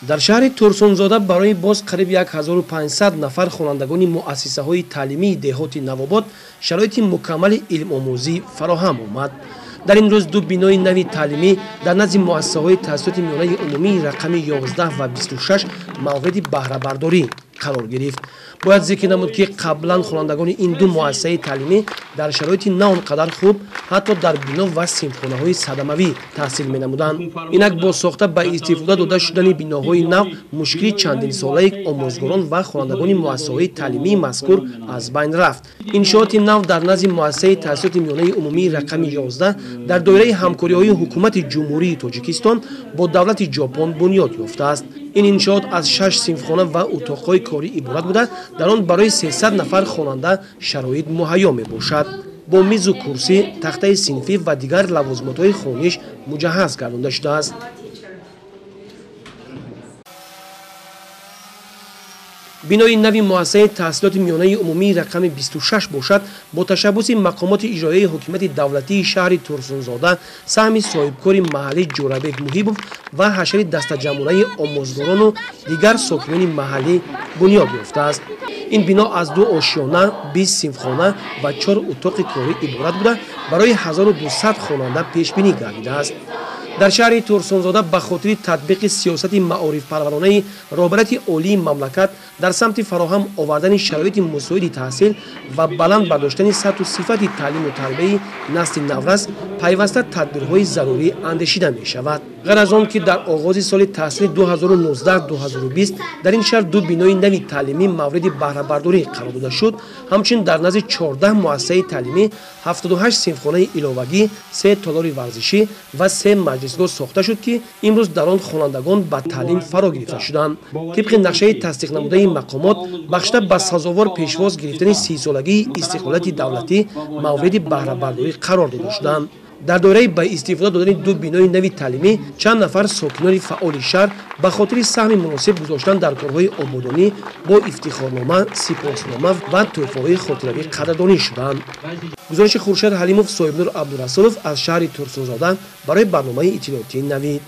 дар шаҳри турсунзода барои боз қариб 1500 нафар хонандагони муассисаҳои таълимии деҳоти Навобод шароити мукаммали илмомӯзӣ фароҳам омад. дар ин рӯз ду бинои нави таълимӣ дар назди муассисаҳои таҳсилоти миёнаи умумии рақами 11 ва 26 мавриди баҳрабардорӣ қарор гирифт. бояд зикр намуд, ки қаблан хонандагони ин ду муассисаи таълимӣ дар шароити на он қадар хуб ҳатто дар бино ва синфхонаҳои садамавӣ таҳсил менамуданд. инак бо сохта ба истифода дода шудани биноҳои нав мушкили чандинсолаи омӯзгорон ва хонандагони муассисаҳои таълимии мазкур аз байн рафт. иншооти нав дар назди муассисаи таҳсилоти миёнаи умумии рақами 11 дар доираи ҳамкориҳои ҳукумати ҷумҳурии Тоҷикистон бо давлати ҷопон бунёд ёфтааст. ин иншоот аз 6 синфхона ва утоқҳои корӣ иборат буда, дар он барои 300 нафар хонанда шароит муҳайё мебошад. бо мизу курсӣ, тахтаи синфӣ ва дигар лавозимотҳои хониш муҷаҳҳаз гардонда шудааст. бинои нави муассисаи таҳсилоти миёнаи умумии рақами 26 бошад, бо ташаббуси мақомоти иҷроияи ҳокимияти давлатии шаҳри Турсунзода, саҳми соҳибкори маҳаллӣ Ҷӯрабек Муҳибов ва ҳашари дастаҷамъунаи омӯзгорону дигар сокинони маҳаллӣ бунёд ёфтааст. ин бино аз 2 ошёна, 20 синфхона ва 4 утоқи корӣ иборат буда, барои 1200 хонанда пешбинӣ гардидааст. дар шаҳри Турсунзода ба хотири татбиқи сиёсати маорифпарваронаи роҳбарияти олии мамлакат дар самти фароҳам овардани шароити мусоиди таҳсил ва баланд бардоштани сатҳу сифати таълиму тарбияи насли наврас пайваста тадбирҳои зарурӣ андешида мешавад. ғайр аз он, ки дар оғози соли таҳсили 2019-2020 дар ин шаҳр ду бинои нави таълимӣ мавриди баҳрабардорӣ қарор дода шуд, ҳамчунин дар назди 14 муассисаи таълимӣ 78 синфхонаи иловагӣ, 3 толори варзишӣ ва 3 маҷлисгоҳ сохта шуд, ки имрӯз дар он хонандагон ба таълим фаро гирифта шуданд. тибқи нақшаи тасдиқнамудаи мақомот бахшида ба сазовор пешвоз гирифтани 30-солагии истиқлолияти давлатӣ мавриди баҳрабардорӣ қарор дода шуданд. дар доираи ба истифода додани ду бинои нави таълимӣ чанд нафар сокинони фаъоли шаҳр ба хотири саҳми муносиб гузоштан дар корҳои ободонӣ бо ифтихорнома, сипоснома ва тӯҳфаҳои хотиравӣ қадрдонӣ шуданд. гузориши Хуршед Ҳалимов, Соҳибнур Абдурасулов аз шаҳри Турсунзода барои барномаи иттилоотии Навид.